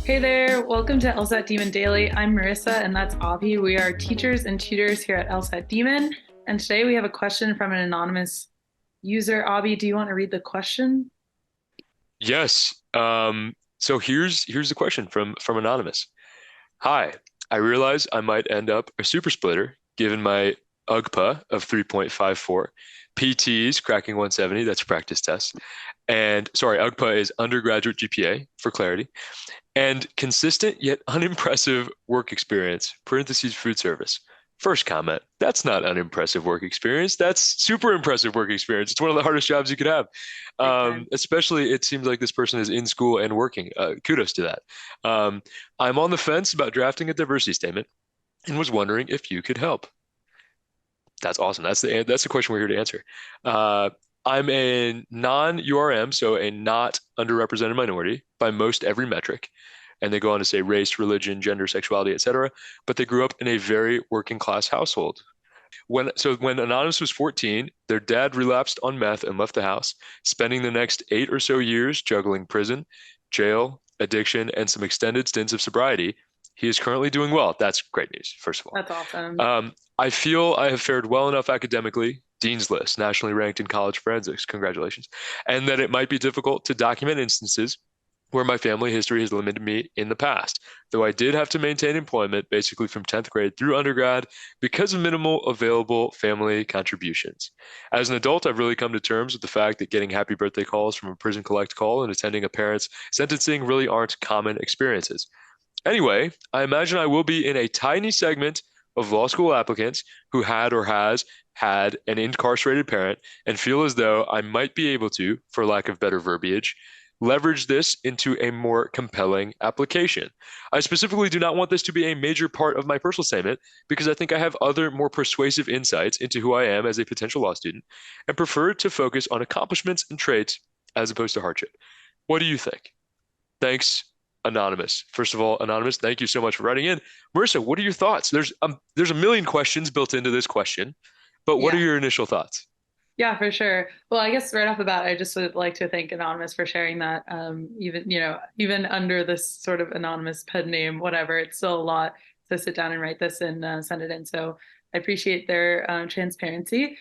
Hey there, welcome to LSAT Demon Daily. I'm Marissa and that's Abhi. We are teachers and tutors here at LSAT Demon. And today we have a question from an anonymous user. Abhi, do you want to read the question? Yes. So here's the question from Anonymous. Hi, I realize I might end up a super splitter given my UGPA of 3.54, PTs cracking 170, that's practice test. And sorry, UGPA is undergraduate GPA for clarity, and consistent yet unimpressive work experience, parentheses food service. First comment, that's not unimpressive work experience. That's super impressive work experience. It's one of the hardest jobs you could have. Big time. Especially, it seems like this person is in school and working. Kudos to that. Um, I'm on the fence about drafting a diversity statement and was wondering if you could help. That's awesome. That's the question we're here to answer. Uh, I'm a non-URM, so a not underrepresented minority by most every metric. And they go on to say race, religion, gender, sexuality, etc. But they grew up in a very working class household. When Anonymous was 14, their dad relapsed on meth and left the house, spending the next 8 or so years juggling prison, jail, addiction, and some extended stints of sobriety. He is currently doing well. That's great news, first of all. That's awesome. I feel I have fared well enough academically, Dean's List, nationally ranked in college forensics, congratulations, and that it might be difficult to document instances where my family history has limited me in the past, though I did have to maintain employment basically from 10th grade through undergrad because of minimal available family contributions. As an adult, I've really come to terms with the fact that getting happy birthday calls from a prison collect call and attending a parent's sentencing really aren't common experiences. Anyway, I imagine I will be in a tiny segment of law school applicants who had or has had an incarcerated parent and feel as though I might be able to, for lack of better verbiage, leverage this into a more compelling application. I specifically do not want this to be a major part of my personal statement because I think I have other more persuasive insights into who I am as a potential law student and prefer to focus on accomplishments and traits as opposed to hardship. What do you think? Thanks, Anonymous. First of all, Anonymous, thank you so much for writing in. Marissa, what are your thoughts? There's a million questions built into this question, but what are Yeah. your initial thoughts? Yeah, for sure. Well, I guess right off the bat, I just would like to thank Anonymous for sharing that. Even under this sort of anonymous pen name, whatever, it's still a lot to sit down and write this and send it in. So I appreciate their transparency.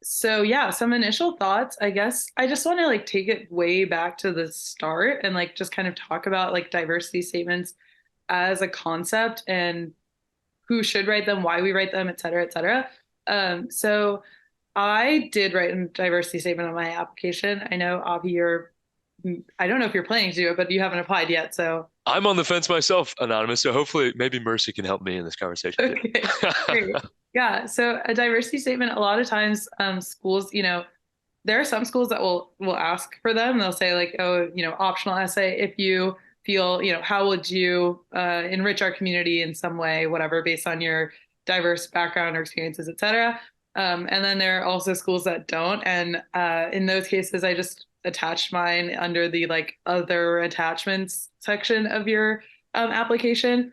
So yeah, some initial thoughts. I guess I just want to like take it way back to the start and like just kind of talk about like diversity statements as a concept and who should write them, why we write them, et cetera, et cetera. So I did write a diversity statement on my application. I know, Avi, I don't know if you're planning to do it, but you haven't applied yet. So, I'm on the fence myself, Anonymous, so hopefully maybe Mercy can help me in this conversation too. okay, great. Yeah. So a diversity statement, a lot of times, schools, there are some schools that will ask for them. They'll say like, oh, optional essay if you feel, how would you enrich our community in some way, whatever, based on your diverse background or experiences, et cetera. And then there are also schools that don't. And in those cases, I just attached mine under the like other attachments section of your application.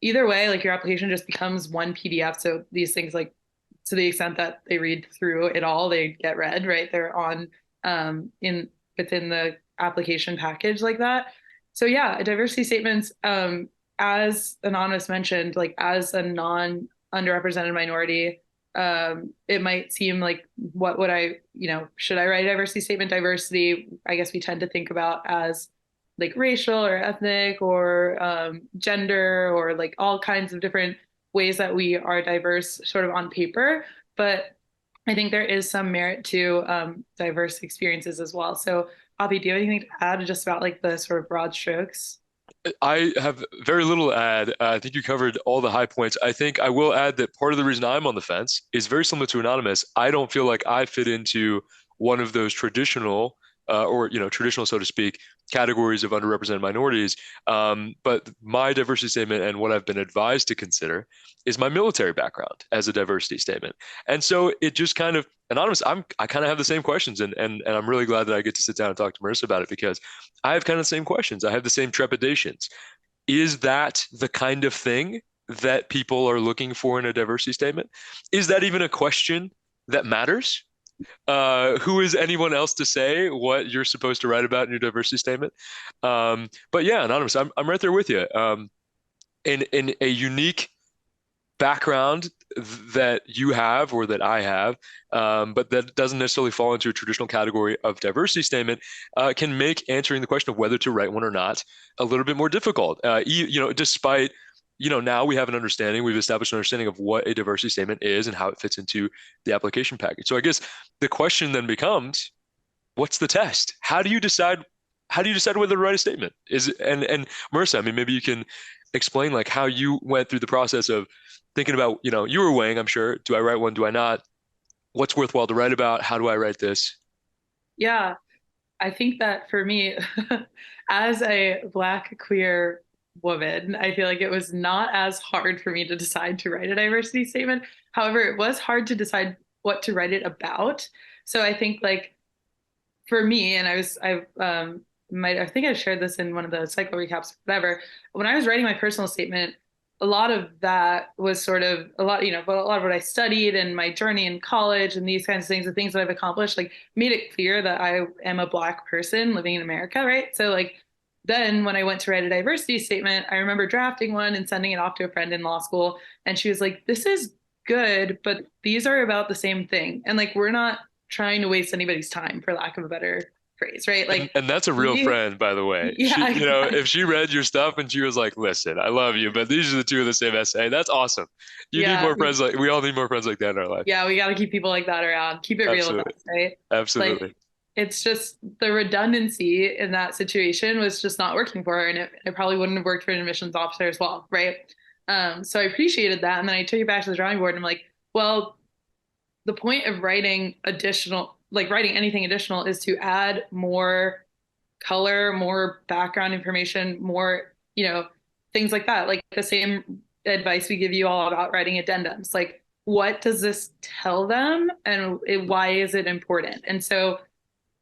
Either way, like your application just becomes one PDF. So these things like to the extent that they read through it all, they get read, right? They're on in within the application package like that. So yeah, diversity statements, as Anonymous mentioned, like as a non underrepresented minority, it might seem like what would I, should I write a diversity statement? Diversity, I guess we tend to think about as like racial or ethnic or gender or like all kinds of different ways that we are diverse sort of on paper. But I think there is some merit to diverse experiences as well. So, Abhi, do you have anything to add just about like the sort of broad strokes? I have very little to add. I think you covered all the high points. I think I will add that part of the reason I'm on the fence is very similar to Anonymous. I don't feel like I fit into one of those traditional, traditional, so to speak, categories of underrepresented minorities. But my diversity statement and what I've been advised to consider is my military background as a diversity statement. And so it just kind of Anonymous, I kind of have the same questions, and I'm really glad that I get to sit down and talk to Marissa about it because I have kind of the same questions. I have the same trepidations. Is that the kind of thing that people are looking for in a diversity statement? Is that even a question that matters? Who is anyone else to say what you're supposed to write about in your diversity statement? But yeah, anonymous, I'm right there with you. In a unique background that you have or that I have, but that doesn't necessarily fall into a traditional category of diversity statement, can make answering the question of whether to write one or not a little bit more difficult. Despite now we have an understanding, we've established an understanding of what a diversity statement is and how it fits into the application package. So I guess the question then becomes, what's the test? How do you decide? How do you decide whether to write a statement? And Marissa, I mean, maybe you can explain like how you went through the process of thinking about, you were weighing, I'm sure, do I write one, do I not? What's worthwhile to write about? How do I write this? Yeah, I think that for me, as a Black queer woman, I feel like it was not as hard for me to decide to write a diversity statement. However, it was hard to decide what to write it about. So I think like for me, and I think I shared this in one of the cycle recaps, whatever. When I was writing my personal statement, a lot of that was sort of a lot, but a lot of what I studied and my journey in college and these kinds of things, the things that I've accomplished, like made it clear that I am a Black person living in America, right? So like then when I went to write a diversity statement, I remember drafting one and sending it off to a friend in law school, and she was like, "This is good, but these are about the same thing, and like we're not trying to waste anybody's time, for lack of a better phrase, right? And Like and that's a real we, friend, by the way. yeah, If she read your stuff and she was like, "Listen, I love you, but these are the two of the same essay," that's awesome. You need yeah, more friends like we all need more friends like that in our life. yeah, we got to keep people like that around. Keep it real with Absolutely. us, right? Like Absolutely. it's just the redundancy in that situation was just not working for her, and it probably wouldn't have worked for an admissions officer as well, right? So I appreciated that, and then I took it back to the drawing board, and I'm like, well, the point of writing additional, like writing anything additional, is to add more color, more background information, more, things like that. Like the same advice we give you all about writing addendums. Like, what does this tell them and why is it important? And so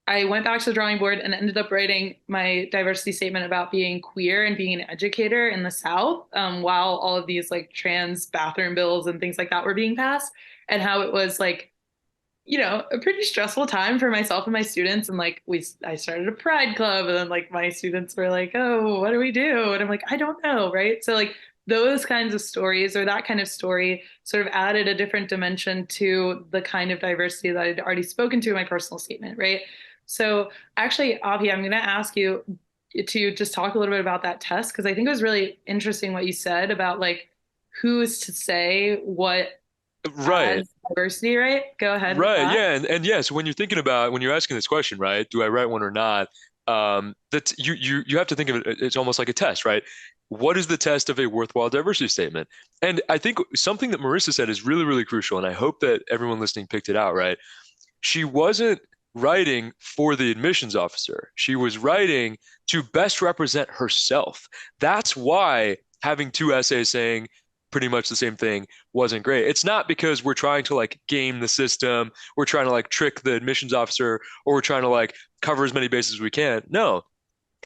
I went back to the drawing board and ended up writing my diversity statement about being queer and being an educator in the South, while all of these like trans bathroom bills and things like that were being passed, and how it was like a pretty stressful time for myself and my students. And like I started a pride club, and then like my students were like, "Oh, what do we do?" And I'm like, "I don't know." Right. So like those kinds of stories, or that kind of story, sort of added a different dimension to the kind of diversity that I'd already spoken to in my personal statement. Right. So actually, Avi, I'm going to ask you to just talk a little bit about that test, because I think it was really interesting what you said about like who's to say what Right. adds diversity, right? Go ahead with Right. that. Yeah. And yeah, so when you're asking this question, right, do I write one or not? That's you have to think of it, it's almost like a test, right? What is the test of a worthwhile diversity statement? And I think something that Marissa said is really, really crucial, and I hope that everyone listening picked it out, right? She wasn't writing for the admissions officer. She was writing to best represent herself. That's why having two essays saying pretty much the same thing wasn't great. It's not because we're trying to like game the system, we're trying to like trick the admissions officer, or we're trying to like cover as many bases as we can. No,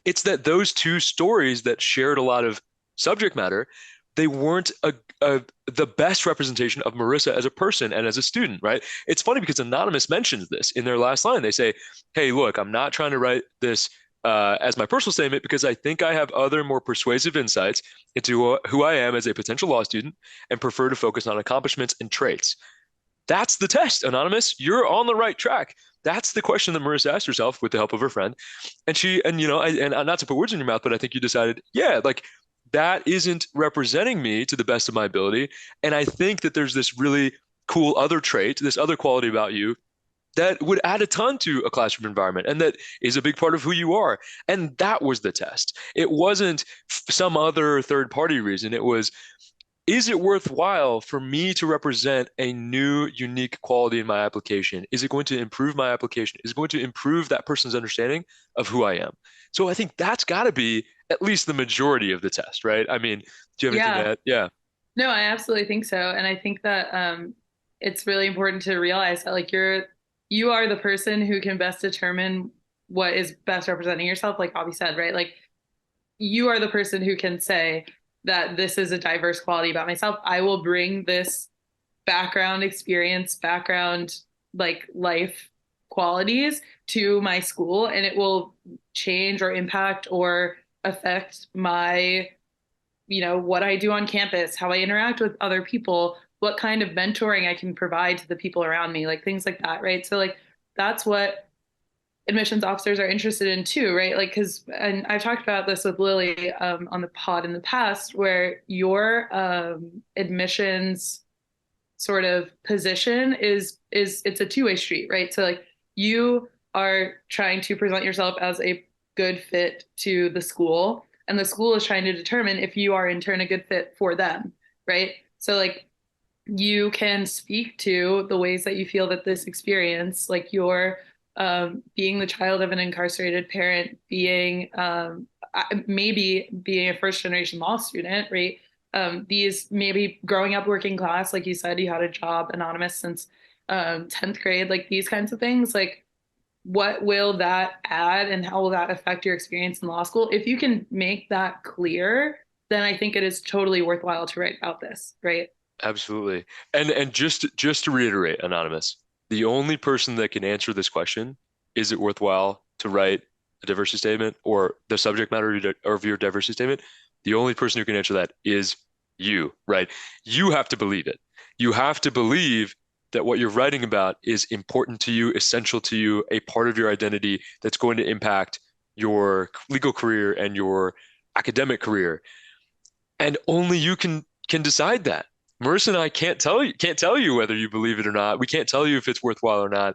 it's that those two stories that shared a lot of subject matter, they weren't the best representation of Marissa as a person and as a student, right? It's funny because Anonymous mentions this in their last line. They say, "Hey, look, I'm not trying to write this as my personal statement because I think I have other more persuasive insights into who I am as a potential law student and prefer to focus on accomplishments and traits." That's the test, Anonymous. You're on the right track. That's the question that Marissa asked herself with the help of her friend. And not to put words in your mouth, but I think you decided, yeah, like that isn't representing me to the best of my ability. And I think that there's this really cool other trait, this other quality about you that would add a ton to a classroom environment and that is a big part of who you are. And that was the test. It wasn't some other third party reason. It was, is it worthwhile for me to represent a new, unique quality in my application? Is it going to improve my application? Is it going to improve that person's understanding of who I am? So I think that's got to be at least the majority of the test, right? I mean, do you have anything to Yeah, add? Yeah. no, I absolutely think so. And I think that it's really important to realize that like you are the person who can best determine what is best representing yourself, like Bobby said, right? Like you are the person who can say that this is a diverse quality about myself. I will bring this background experience, background like life qualities to my school, and it will change or impact or affect my, what I do on campus, how I interact with other people, what kind of mentoring I can provide to the people around me, like things like that, right? So like that's what admissions officers are interested in too, right? Like, because, and I've talked about this with Lily on the pod in the past, where your admissions sort of position is it's a two-way street, right? So like you are trying to present yourself as a good fit to the school, and the school is trying to determine if you are in turn a good fit for them, right? So like you can speak to the ways that you feel that this experience, like you're being the child of an incarcerated parent, being maybe being a first generation law student, right? These maybe growing up working class, like you said, you had a job anonymous since 10th grade, like these kinds of things, like what will that add and how will that affect your experience in law school? If you can make that clear, then I think it is totally worthwhile to write about this, right? Absolutely. And just to reiterate, Anonymous, the only person that can answer this question, is it worthwhile to write a diversity statement or the subject matter of your diversity statement? The only person who can answer that is you, right? You have to believe it. You have to believe that what you're writing about is important to you, essential to you, a part of your identity that's going to impact your legal career and your academic career. And only you can decide that. Marissa and I can't tell you whether you believe it or not. We can't tell you if it's worthwhile or not.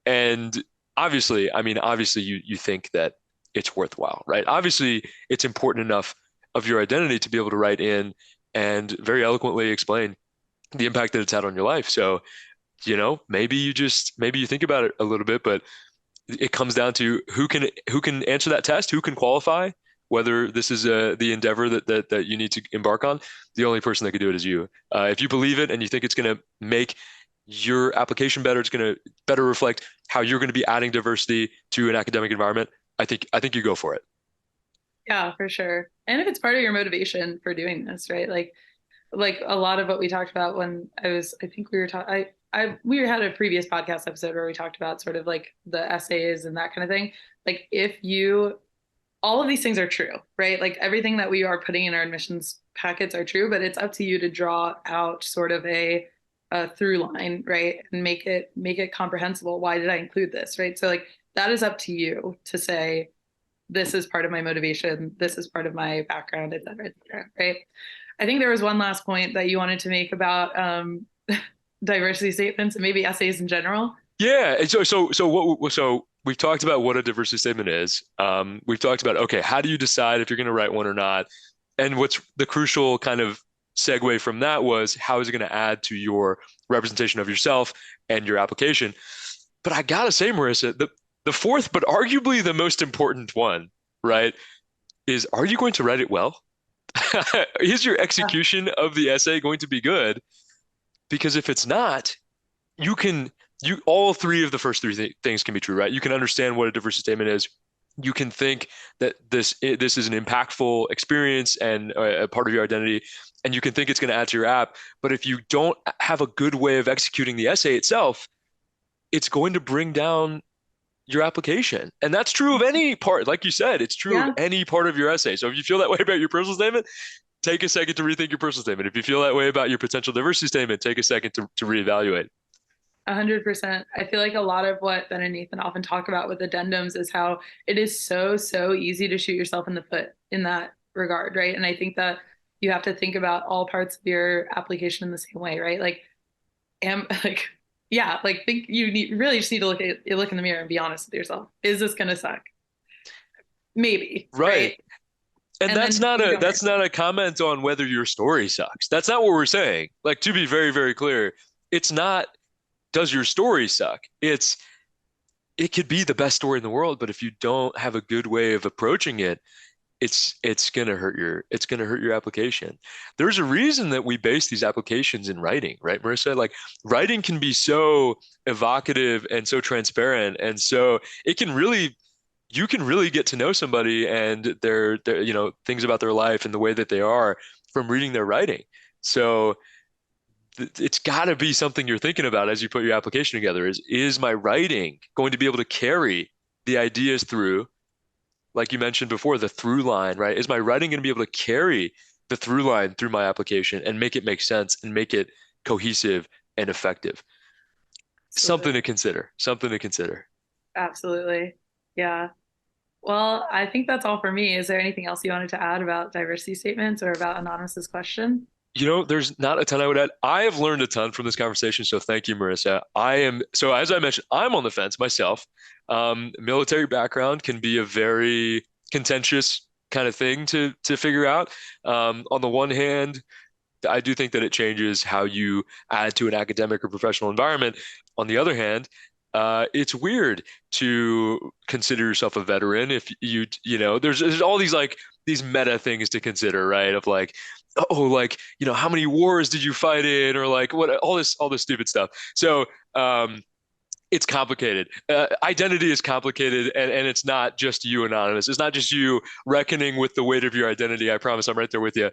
And obviously, I mean, obviously you think that it's worthwhile, right? Obviously, it's important enough of your identity to be able to write in and very eloquently explain the impact that it's had on your life. So, maybe you think about it a little bit, but it comes down to who can answer that test, who can qualify, whether this is the endeavor that you need to embark on. The only person that can do it is you. If you believe it and you think it's going to make your application better, it's going to better reflect how you're going to be adding diversity to an academic environment. I think you go for it. Yeah, for sure. And if it's part of your motivation for doing this, right? Like a lot of what we talked about when I think we were talking, we had a previous podcast episode where we talked about sort of like the essays and that kind of thing. Like if you, all of these things are true, right? Like everything that we are putting in our admissions packets are true, but it's up to you to draw out sort of a through line, right? And make it comprehensible. Why did I include this, right? So like that is up to you to say, this is part of my motivation, this is part of my background, et cetera, right? I think there was one last point that you wanted to make about diversity statements and maybe essays in general. Yeah. And so we've talked about what a diversity statement is. We've talked about, okay, how do you decide if you're going to write one or not? And what's the crucial kind of segue from that was, how is it going to add to your representation of yourself and your application? But I gotta say, Marissa, the fourth, but arguably the most important one, right, is, are you going to write it well? Is your Yeah, execution of the essay going to be good? Because if it's not, you can you all three of the first three things can be true, right? You can understand what a diversity statement is. You can think that this is an impactful experience and a part of your identity, and you can think it's going to add to your app. But if you don't have a good way of executing the essay itself, it's going to bring down your application. And that's true of any part. Like you said, it's true of yeah, any part of your essay. So if you feel that way about your personal statement, take a second to rethink your personal statement. If you feel that way about your potential diversity statement, take a second to reevaluate. 100%. I feel like a lot of what Ben and Nathan often talk about with addendums is how it is so easy to shoot yourself in the foot in that regard, right? And I think that you have to think about all parts of your application in the same way, right? Like, am like, yeah, like think really just need to look in the mirror and be honest with yourself. Is this gonna suck? Maybe, Right. right? And And that's then not you a don't write that's about not a comment on whether your story sucks. That's not what we're saying. Like, to be very, very clear, it's not, does your story suck? It could be the best story in the world, but if you don't have a good way of approaching it, it's gonna hurt your application. There's a reason that we base these applications in writing, right, Marissa? Like, writing can be so evocative and so transparent, and so it can really you can really get to know somebody and their things about their life and the way that they are from reading their writing. So it's got to be something you're thinking about as you put your application together. Is my writing going to be able to carry the ideas through, like you mentioned before, the through line, right? Is my writing going to be able to carry the through line through my application and make it make sense and make it cohesive and effective? Something Absolutely. to consider. Something to consider. Absolutely. Yeah. Well, I think that's all for me. Is there anything else you wanted to add about diversity statements or about Anonymous's question? There's not a ton I would add. I have learned a ton from this conversation, so thank you, Marissa. So as I mentioned, I'm on the fence myself. Military background can be a very contentious kind of thing to figure out. On the one hand, I do think that it changes how you add to an academic or professional environment. On the other hand, it's weird to consider yourself a veteran if there's all these like these meta things to consider, right? Of like, oh, like, how many wars did you fight in, or like what all this stupid stuff. So, it's complicated. Identity is complicated, and it's not just you, anonymous. It's not just you reckoning with the weight of your identity. I promise, I'm right there with you.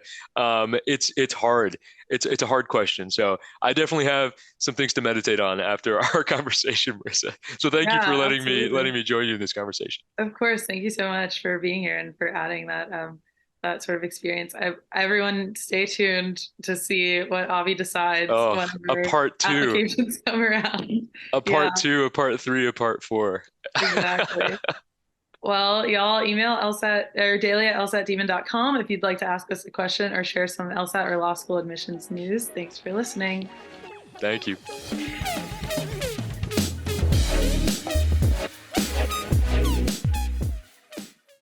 It's hard. It's a hard question. So I definitely have some things to meditate on after our conversation, Marissa. So thank you for Yeah, letting absolutely. me join you in this conversation. Of course. Thank you so much for being here and for adding that sort of experience. Everyone stay tuned to see what Avi decides Oh, a whenever part two, applications come around. a Yeah, part two, a part three, a part four. exactly. Well, y'all email LSAT or daily@lsatdemon.com if you'd like to ask us a question or share some LSAT or law school admissions news. Thanks for listening. Thank you.